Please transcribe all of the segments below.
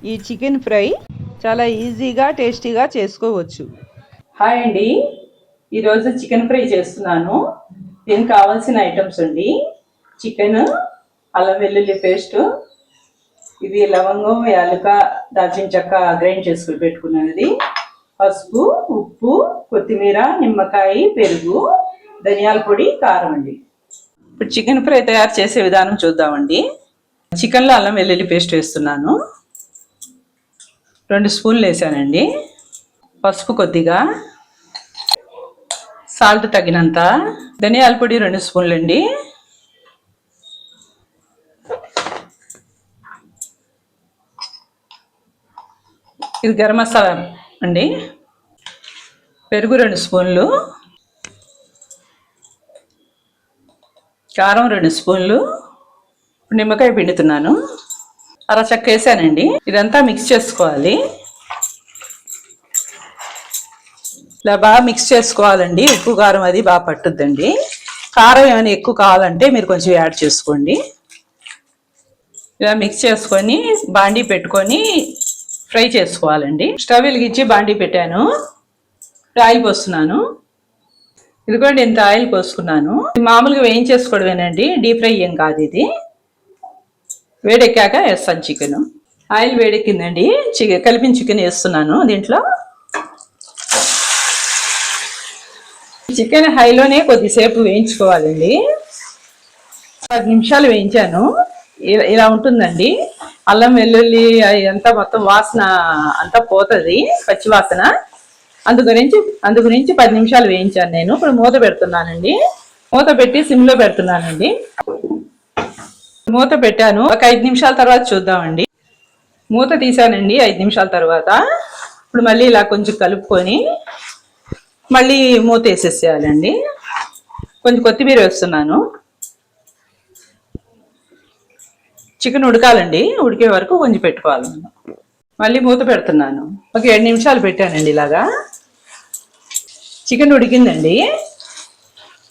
ఈ chicken fry చాలా ఈజీగా టేస్టీగా చేసుకోవచ్చు. హాయ్ అండి, ఈరోజు చికెన్ ఫ్రై చేస్తున్నాను. దీనికి కావాల్సిన ఐటమ్స్ అండి: చికెన్, అల్లం వెల్లుల్లి పేస్ట్, ఇది లవంగం, యాలక, దాల్చిన చెక్క గ్రైండ్ చేసుకుని పెట్టుకున్నది, పసుపు, ఉప్పు, కొత్తిమీర, నిమ్మకాయ, పెరుగు, ధనియాల పొడి, కారం అండి. ఇప్పుడు చికెన్ ఫ్రై తయారు చేసే విధానం చూద్దామండి. చికెన్లో అల్లం వెల్లుల్లి పేస్ట్ వేస్తున్నాను, 2 స్పూన్లు వేసానండి. పసుపు కొద్దిగా, సాల్ట్ తగినంత, ధనియాల పొడి 2 స్పూన్లు అండి, ఇది గరం మసాలా అండి, పెరుగు 2 స్పూన్లు, కారం 2 స్పూన్లు, నిమ్మకాయ పిండుతున్నాను, అరచక్క వేసానండి. ఇదంతా మిక్స్ చేసుకోవాలి. ఇలా బాగా మిక్స్ చేసుకోవాలండి. ఉప్పు కారం అది బాగా పట్టుద్దండి. కారం ఏమైనా ఎక్కువ కావాలంటే మీరు కొంచెం యాడ్ చేసుకోండి. ఇలా మిక్స్ చేసుకొని బాండీ పెట్టుకొని ఫ్రై చేసుకోవాలండి. స్టవ్ వెలిగించి బాండీ పెట్టాను, ఆయిల్ పోస్తున్నాను. ఇదిగోండి ఇంత ఆయిల్ పోసుకున్నాను. మామూలుగా వేయించేసుకోవడమేనండి, డీప్ ఫ్రై ఏం కాదు. ఇది వేడెక్కాక వేస్తాను చికెన్. ఆయిల్ వేడెక్కిందండి, కలిపిన చికెన్ వేస్తున్నాను దీంట్లో. చికెన్ హైలోనే కొద్దిసేపు వేయించుకోవాలండి. 10 నిమిషాలు వేయించాను. ఇలా ఉంటుందండి. అల్లం వెల్లుల్లి అంతా మొత్తం వాసన అంతా పోతుంది, పచ్చి వాసన. అందు గురించి 10 నిమిషాలు వేయించాను నేను. ఇప్పుడు మూత పెడుతున్నానండి. మూత పెట్టి సిమ్లో పెడుతున్నానండి. మూత పెట్టాను, ఒక 5 నిమిషాల తర్వాత చూద్దామండి. మూత తీసానండి 5 నిమిషాల తర్వాత. ఇప్పుడు మళ్ళీ ఇలా కొంచెం కలుపుకొని మళ్ళీ మూత వేసేసేయాలండి. కొంచెం కొత్తిమీర వేస్తున్నాను. చికెన్ ఉడకాలండి, ఉడికే వరకు కొంచెం పెట్టుకోవాలి. మళ్ళీ మూత పెడుతున్నాను, ఒక 7 నిమిషాలు పెట్టానండి. ఇలాగా చికెన్ ఉడికిందండి.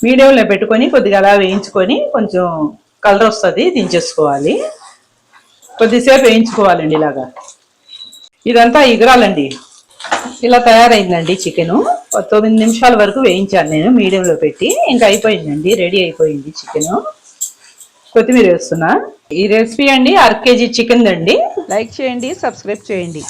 మీడియంలో పెట్టుకొని కొద్దిగా అలా వేయించుకొని కొంచెం కలర్ వస్తుంది, దించేసుకోవాలి. కొద్దిసేపు వేయించుకోవాలండి ఇలాగా. ఇదంతా ఎగరాలండి. ఇలా తయారైందండి చికెను. 9 నిమిషాల వరకు వేయించాను నేను మీడియంలో పెట్టి. ఇంకా అయిపోయిందండి, రెడీ అయిపోయింది చికెను. కొత్తిమీర వేస్తున్నా. ఈ రెసిపీ అండి 1/2 కేజీ చికెన్ అండి. లైక్ చేయండి, సబ్స్క్రైబ్ చేయండి.